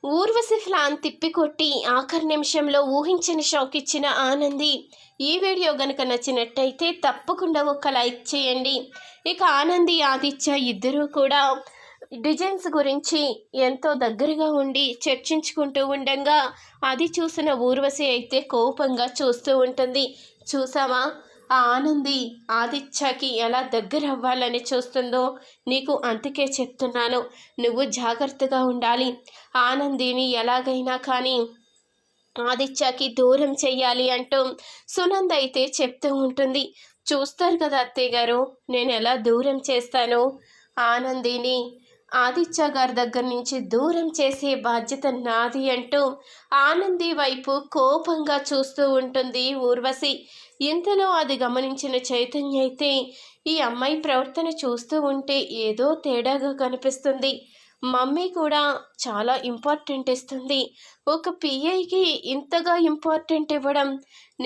Urvashi plan తిప్పికొట్టి ఆఖరి నిమిషంలో ఊహించని షాక్ ఇచ్చిన ఆనంది. ఈ వీడియో గనుక నచ్చినట్టయితే తప్పకుండా ఒక లైక్ చేయండి. ఇక ఆనంది ఆదిత్య ఇద్దరూ కూడా డిజైన్స్ గురించి ఎంతో దగ్గరగా ఉండి చర్చించుకుంటూ ఉండగా అది చూసిన ఊర్వశి అయితే కోపంగా చూస్తూ ఉంటుంది. చూసావా, ఆ ఆనంది ఆదిత్యకి ఎలా దగ్గర అవ్వాలని చూస్తుందో, నీకు అందుకే చెప్తున్నాను, నువ్వు జాగ్రత్తగా ఉండాలి. ఆనందిని ఎలాగైనా కానీ ఆదిత్యకి దూరం చెయ్యాలి అంటూ సునంద అయితే చెప్తూ ఉంటుంది. చూస్తారు కదా అత్తయ్య గారు, నేను ఎలా దూరం చేస్తాను. ఆనందిని ఆదిత్య గారి దగ్గర నుంచి దూరం చేసే బాధ్యత నాది అంటూ ఆనంది వైపు కోపంగా చూస్తూ ఉంటుంది ఊర్వశి. ఇంతలో అది గమనించిన చైతన్య అయితే ఈ అమ్మాయి ప్రవర్తన చూస్తూ ఉంటే ఏదో తేడాగా కనిపిస్తుంది. మమ్మీ కూడా చాలా ఇంపార్టెంట్ ఇస్తుంది, ఒక పిఐకి ఇంతగా ఇంపార్టెంట్ ఇవ్వడం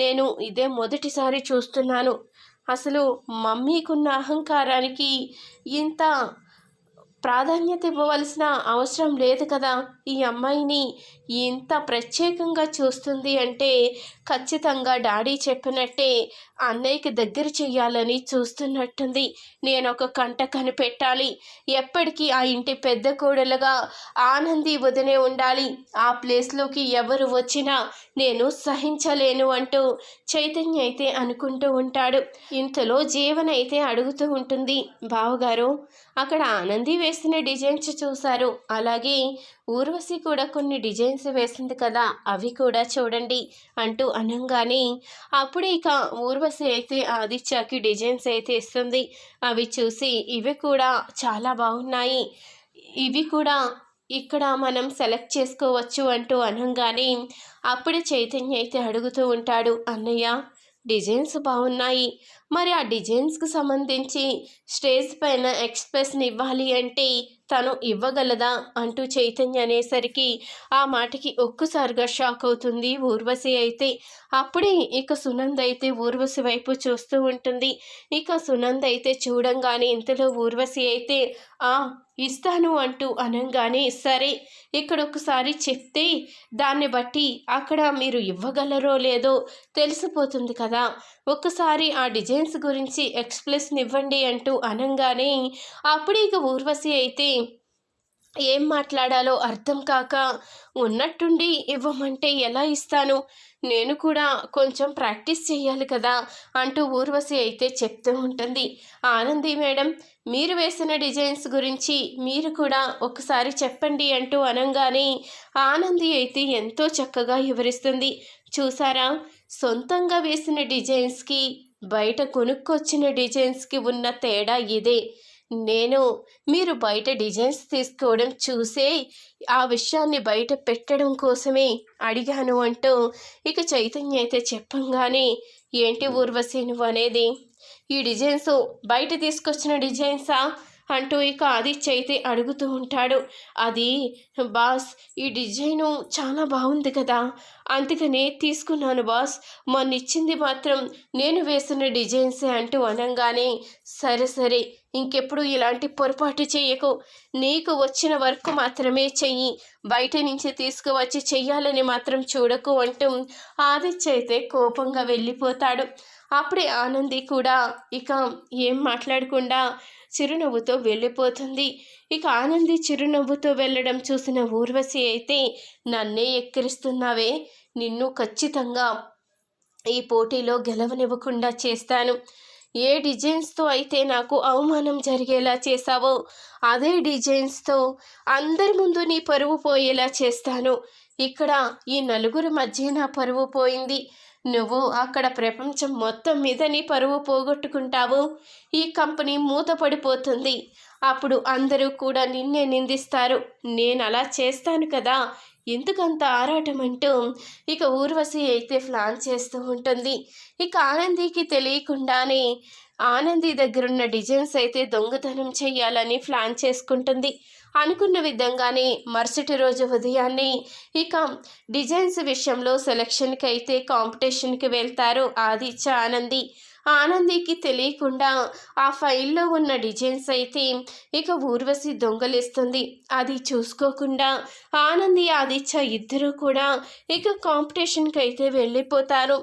నేను ఇదే మొదటిసారి చూస్తున్నాను. అసలు మమ్మీకున్న అహంకారానికి ఇంత ప్రాధాన్యత ఇవ్వవలసిన అవసరం లేదు కదా. ఈ అమ్మాయిని ఇంత ప్రత్యేకంగా చూస్తుంది అంటే ఖచ్చితంగా డాడీ చెప్పినట్టే అన్నయ్యకి దగ్గర చెయ్యాలని చూస్తున్నట్టుంది. నేను ఒక కంట కనిపెట్టాలి. ఎప్పటికీ ఆ ఇంటి పెద్ద కోడలుగా ఆనంది వదినే ఉండాలి. ఆ ప్లేస్లోకి ఎవరు వచ్చినా నేను సహించలేను అంటూ చైతన్య అయితే అనుకుంటూ ఉంటాడు. ఇంతలో జీవన అయితే అడుగుతూ ఉంటుంది, బావగారు అక్కడ ఆనంది వేసిన డిజైన్స్ చూశారు, అలాగే ఊర్వశి కూడా కొన్ని డిజైన్స్ వేసింది కదా, అవి కూడా చూడండి అంటూ అనగానే అప్పుడే ఇక ఊర్వశి అయితే ఆదిత్యకి డిజైన్స్ అయితే ఇస్తుంది. అవి చూసి ఇవి కూడా చాలా బాగున్నాయి, ఇవి కూడా ఇక్కడ మనం సెలెక్ట్ చేసుకోవచ్చు అంటూ అనగానే అప్పుడే చైతన్య అయితే అడుగుతూ ఉంటాడు, అన్నయ్య డిజైన్స్ బాగున్నాయి, మరి ఆ డిజైన్స్కి సంబంధించి స్టేజ్ పైన ఎక్స్ప్రెస్ని ఇవ్వాలి అంటే తను ఇవ్వగలదా అంటూ చైతన్య అనేసరికి ఆ మాటకి ఒక్కసారిగా షాక్ అవుతుంది ఊర్వశి అయితే. అప్పుడే ఇక సునంద అయితే ఊర్వశి వైపు చూస్తూ ఉంటుంది. ఇక సునంద అయితే చూడంగానే ఇంతలో ఊర్వశి అయితే ఇస్తాను అంటూ అనగానే సరే ఇక్కడ ఒకసారి చెప్తే దాన్ని బట్టి అక్కడ మీరు ఇవ్వగలరో లేదో తెలిసిపోతుంది కదా, ఒక్కసారి ఆ డిజైన్స్ గురించి ఎక్స్ప్లెనేషన్ ఇవ్వండి అంటూ అనగానే అప్పుడు ఇక ఊర్వశి అయితే ఏం మాట్లాడాలో అర్థం కాక ఉన్నట్టుండి ఇవ్వమంటే ఎలా ఇస్తాను, నేను కూడా కొంచెం ప్రాక్టీస్ చేయాలి కదా అంటూ ఊర్వశి అయితే చెప్తూ ఉంటుంది. ఆనంది మేడం మీరు వేసిన డిజైన్స్ గురించి మీరు కూడా ఒకసారి చెప్పండి అంటూ అనగానే ఆనంది అయితే ఎంతో చక్కగా వివరిస్తుంది. చూసారా, సొంతంగా వేసిన డిజైన్స్కి బయట కొనుక్కొచ్చిన డిజైన్స్కి ఉన్న తేడా ఇదే. నేను మీరు బయట డిజైన్స్ తీసుకోవడం చూసే ఆ విషయాన్ని బయట పెట్టడం కోసమే అడిగాను అంటూ ఇక చైతన్య అయితే చెప్పంగానే ఏంటి ఊర్వశి నువ్వు అనేది, ఈ డిజైన్స్ బయట తీసుకొచ్చిన డిజైన్సా అంటూ ఇక ఆదిత్య అయితే అడుగుతూ ఉంటాడు. అది బాస్ ఈ డిజైను చాలా బాగుంది కదా, అందుకనే తీసుకున్నాను బాస్, మొన్న ఇచ్చింది మాత్రం నేను వేసిన డిజైన్సే అంటూ అనగానే సరే సరే ఇంకెప్పుడు ఇలాంటి పొరపాటు చేయకు, నీకు వచ్చిన వర్క్ మాత్రమే చెయ్యి, బయట నుంచి తీసుకువచ్చి చెయ్యాలని మాత్రం చూడకు అంటూ ఆదిత్య అయితే కోపంగా వెళ్ళిపోతాడు. అప్పుడే ఆనంది కూడా ఇక ఏం మాట్లాడకుండా చిరునవ్వుతో వెళ్ళిపోతుంది. ఇక ఆనంది చిరునవ్వుతో వెళ్ళడం చూసిన ఊర్వశి అయితే నన్నే ఎక్కిరిస్తున్నావే, నిన్ను ఖచ్చితంగా ఈ పోటీలో గెలవనివ్వకుండా చేస్తాను, ఏ డిజైన్స్తో అయితే నాకు అవమానం జరిగేలా చేశావో అదే డిజైన్స్తో అందరి ముందు నీ పరువు పోయేలా చేస్తాను. ఇక్కడ ఈ నలుగురు మధ్య నా పరువు పోయింది, నువ్వు అక్కడ ప్రపంచం మొత్తం మీద నీ పరువు పోగొట్టుకుంటావు, ఈ కంపెనీ మూతపడిపోతుంది, అప్పుడు అందరూ కూడా నిన్నే నిందిస్తారు, నేను అలా చేస్తాను కదా, ఎందుకంత ఆరాటం అంటూ ఇక ఊర్వశి అయితే ప్లాన్ చేస్తూ ఉంటుంది. ఇక ఆనందికి తెలియకుండానే ఆనంది దగ్గరున్న డిజైన్స్ అయితే దొంగతనం చేయాలని ప్లాన్ చేసుకుంటుంది. అనుకున్న విధంగానే మరుసటి రోజు ఉదయాన్నే ఇక డిజైన్స్ విషయంలో సెలక్షన్కి అయితే కాంపిటీషన్కి వెళ్తారు ఆదిత్య ఆనంది. ఆనందికి తెలియకుండా ఆ ఫైల్లో ఉన్న డిజైన్స్ అయితే ఇక ఊర్వశి దొంగలిస్తుంది. అది చూసుకోకుండా ఆనంది ఆదిత్య ఇద్దరూ కూడా ఇక కాంపిటీషన్కి అయితే వెళ్ళిపోతారు.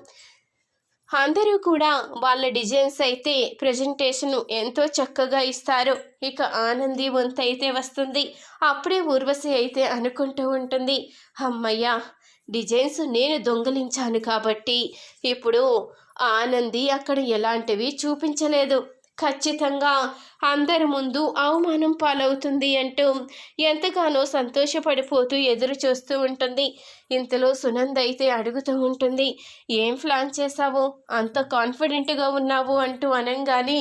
అందరూ కూడా వాళ్ళ డిజైన్స్ అయితే ప్రజెంటేషన్ ఎంతో చక్కగా ఇస్తారు. ఇక ఆనంది వంతు అయితే వస్తుంది. అప్పుడే ఊర్వశి అయితే అనుకుంటూ ఉంటుంది, అమ్మయ్య, డిజైన్స్ నేను దొంగలించాను కాబట్టి ఇప్పుడు ఆనంది అక్కడ ఎలాంటివి చూపించలేదు, ఖచ్చితంగా అందరి ముందు అవమానం పాలవుతుంది అంటూ ఎంతగానో సంతోషపడిపోతూ ఎదురు చూస్తూ ఉంటుంది. ఇంతలో సునంద అయితే అడుగుతూ ఉంటుంది, ఏం ప్లాన్ చేశావు, అంత కాన్ఫిడెంట్గా ఉన్నావు అంటూ అనగానే,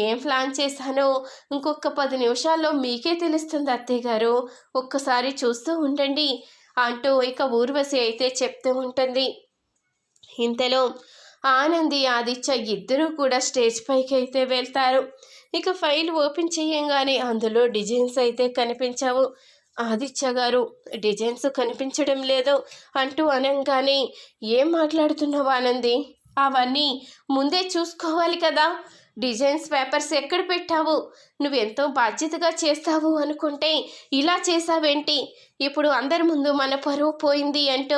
ఏం ప్లాన్ చేశానో ఇంకొక 10 నిమిషాల్లో మీకే తెలుస్తుంది అత్తయ్య గారు, ఒక్కసారి చూస్తూ ఉండండి అంటూ ఇక ఊర్వశి అయితే చెప్తూ ఉంటుంది. ఇంతలో ఆనంది ఆదిత్య ఇద్దరూ కూడా స్టేజ్ పైకి అయితే వెళ్తారు. ఇక ఫైల్ ఓపెన్ చేయంగానే అందులో డిజైన్స్ అయితే కనిపించవు. ఆదిత్య గారు, డిజైన్స్ కనిపించడం లేదు అంటూ అనగానే, ఏం మాట్లాడుతున్నావు ఆనంది, అవన్నీ ముందే చూసుకోవాలి కదా, డిజైన్స్ పేపర్స్ ఎక్కడ పెట్టావు, నువ్వెంతో బాధ్యతగా చేస్తావు అనుకుంటే ఇలా చేసావేంటి, ఇప్పుడు అందరి ముందు మన పరువు పోయింది అంటూ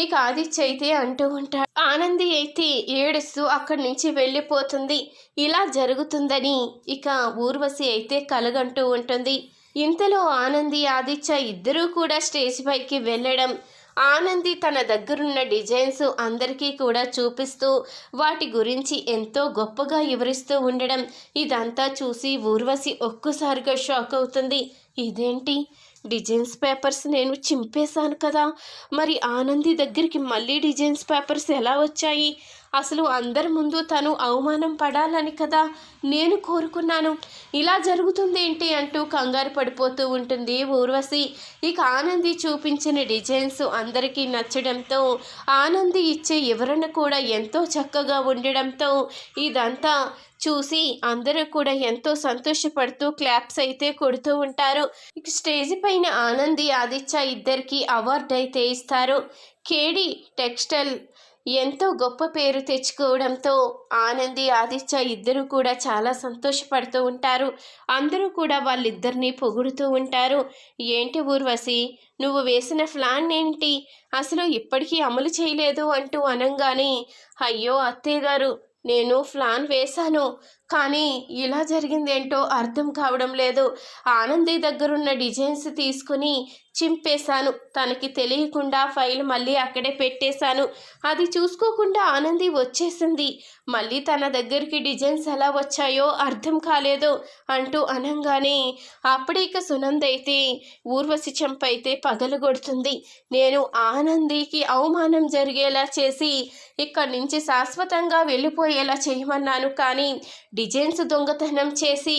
ఇక ఆదిత్య అయితే అంటూ ఉంటాడు. ఆనంది అయితే ఏడుస్తూ అక్కడి నుంచి వెళ్ళిపోతుంది. ఇలా జరుగుతుందని ఇక ఊర్వశి అయితే కలగంటూ ఉంటుంది. ఇంతలో ఆనంది ఆదిత్య ఇద్దరూ కూడా స్టేజ్ పైకి వెళ్ళడం, ఆనంది తన దగ్గరున్న డిజైన్స్ అందరికీ కూడా చూపిస్తూ వాటి గురించి ఎంతో గొప్పగా వివరిస్తూ ఉండడం, ఇదంతా చూసి ఊర్వశి ఒక్కసారిగా షాక్ అవుతుంది. ఇదేంటి, డిజైన్స్ పేపర్స్ నేను చింపేశాను కదా, మరి ఆనంది దగ్గరికి మళ్ళీ డిజైన్స్ పేపర్స్ ఎలా వచ్చాయి, అసలు అందరి ముందు తను అవమానం పడాలని కదా నేను కోరుకున్నాను, ఇలా జరుగుతుందేంటి అంటూ కంగారు పడిపోతూ ఉంటుంది ఊర్వశి. ఇక ఆనంది చూపించిన డిజైన్స్ అందరికీ నచ్చడంతో, ఆనంది ఇచ్చే వివరణ కూడా ఎంతో చక్కగా ఉండడంతో ఇదంతా చూసి అందరూ కూడా ఎంతో సంతోషపడుతూ క్లాప్స్ అయితే కొడుతూ ఉంటారు. ఇక స్టేజ్ పైన ఆనంది ఆదిత్య ఇద్దరికి అవార్డు అయితే ఇస్తారు. కేడి టెక్స్టైల్ ఎంతో గొప్ప పేరు తెచ్చుకోవడంతో ఆనంది ఆదిత్య ఇద్దరు కూడా చాలా సంతోషపడుతూ ఉంటారు. అందరూ కూడా వాళ్ళిద్దరినీ పొగుడుతూ ఉంటారు. ఏంటి ఊర్వశి, నువ్వు వేసిన ప్లాన్ ఏంటి, అసలు ఇప్పటికీ అమలు చేయలేదు అంటూ అనగానే, అయ్యో అత్తయ్య గారు, నేను ప్లాన్ వేశాను, కానీ ఇలా జరిగిందేంటో అర్థం కావడం లేదు, ఆనంది దగ్గరున్న డిజైన్స్ తీసుకుని చింపేశాను, తనకి తెలియకుండా ఫైల్ మళ్ళీ అక్కడే పెట్టేశాను, అది చూసుకోకుండా ఆనంది వచ్చేసింది, మళ్ళీ తన దగ్గరికి డిజైన్స్ ఎలా వచ్చాయో అర్థం కాలేదు అంటూ అనగానే, అప్పుడే ఇక సునంద అయితే ఊర్వశి చెంప అయితే పగలగొడుతుంది. నేను ఆనందికి అవమానం జరిగేలా చేసి ఇక్కడి నుంచి శాశ్వతంగా వెళ్ళిపోయేలా చేయమన్నాను, కానీ డిజైన్స్ దొంగతనం చేసి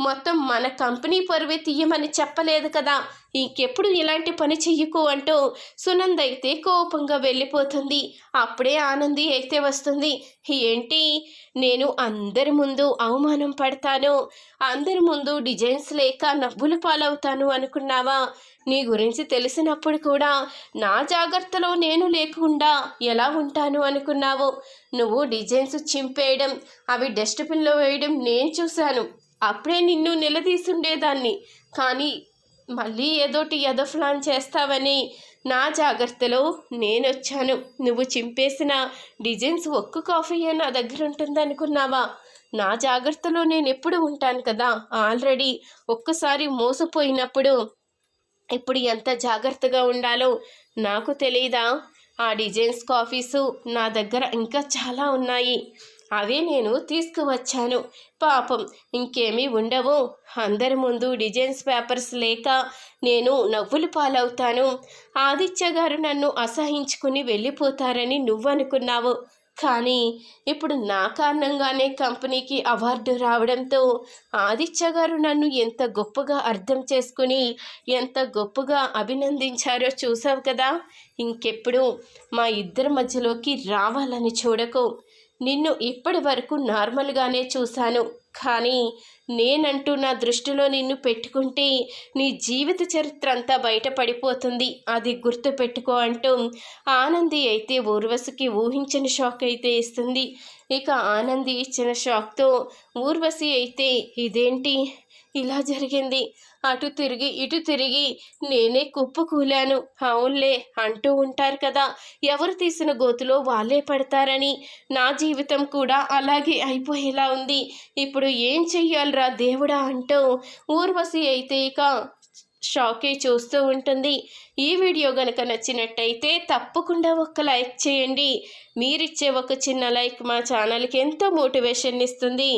మొత్తం మన కంపెనీ పరువే తీయమని చెప్పలేదు కదా, ఇంకెప్పుడు ఇలాంటి పని చెయ్యకు అంటూ సునంద అయితే కోపంగా వెళ్ళిపోతుంది. అప్పుడే ఆనంది అయితే వస్తుంది. ఏంటి, నేను అందరి ముందు అవమానం పడతాను, అందరి ముందు డిజైన్స్ లేక నవ్వుల పాలవుతాను అనుకున్నావా, నీ గురించి తెలిసినప్పుడు కూడా నా జాగ్రత్తలో నేను లేకుండా ఎలా ఉంటాను అనుకున్నావు, నువ్వు డిజైన్స్ చింపేయడం, అవి డస్ట్బిన్లో వేయడం నేను చూశాను, అప్పుడే నిన్ను నిలదీసుండేదాన్ని, కానీ మళ్ళీ ఏదోటి ప్లాన్ చేస్తావని నా జాగ్రత్తలో నేనొచ్చాను, నువ్వు చింపేసిన డిజైన్స్ ఒక్క కాఫీయే నా దగ్గర ఉంటుందనుకున్నావా, నా జాగ్రత్తలో నేను ఎప్పుడు ఉంటాను కదా, ఆల్రెడీ ఒక్కసారి మోసపోయినప్పుడు ఇప్పుడు ఎంత జాగ్రత్తగా ఉండాలో నాకు తెలీదా, ఆ డిజైన్స్ కాఫీసు నా దగ్గర ఇంకా చాలా ఉన్నాయి, అవే నేను తీసుకువచ్చాను, పాపం ఇంకేమీ ఉండవు, అందరి ముందు డిజైన్స్ పేపర్స్ లేక నేను నవ్వులు పాలవుతాను, ఆదిత్య గారు నన్ను అసహించుకుని వెళ్ళిపోతారని నువ్వనుకున్నావు, కానీ ఇప్పుడు నా కారణంగానే కంపెనీకి అవార్డు రావడంతో ఆదిత్య గారు నన్ను ఎంత గొప్పగా అర్థం చేసుకుని ఎంత గొప్పగా అభినందించారో చూసావు కదా, ఇంకెప్పుడు మా ఇద్దరి మధ్యలోకి రావాలని చూడకు, నిన్ను ఇప్పటి వరకు నార్మల్గానే చూశాను, కానీ నేనంటూ నా దృష్టిలో నిన్ను పెట్టుకుంటే నీ జీవిత చరిత్ర అంతా బయటపడిపోతుంది, అది గుర్తు పెట్టుకో అంటూ ఆనంది అయితే ఊర్వశికి ఊహించని షాక్ అయితే ఇస్తుంది. ఇక ఆనంది ఇచ్చిన షాక్తో ఊర్వశి అయితే ఇదేంటి ఇలా జరిగింది, అటు తిరిగి ఇటు తిరిగి నేనే కుప్పకూలాను, అవునులే అంటూ ఉంటారు కదా, ఎవరు తీసిన గోతులో వాళ్ళే పడతారని నా జీవితం కూడా అలాగే అయిపోయేలా ఉంది, ఇప్పుడు ఏం చెయ్యాలరా దేవుడా అంటూ ఊర్వశి అయితే ఇక షాకే చూస్తూ ఉంటుంది. ఈ వీడియో కనుక నచ్చినట్టయితే తప్పకుండా ఒక లైక్ చేయండి. మీరిచ్చే ఒక చిన్న లైక్ మా ఛానల్కి ఎంతో మోటివేషన్ ఇస్తుంది.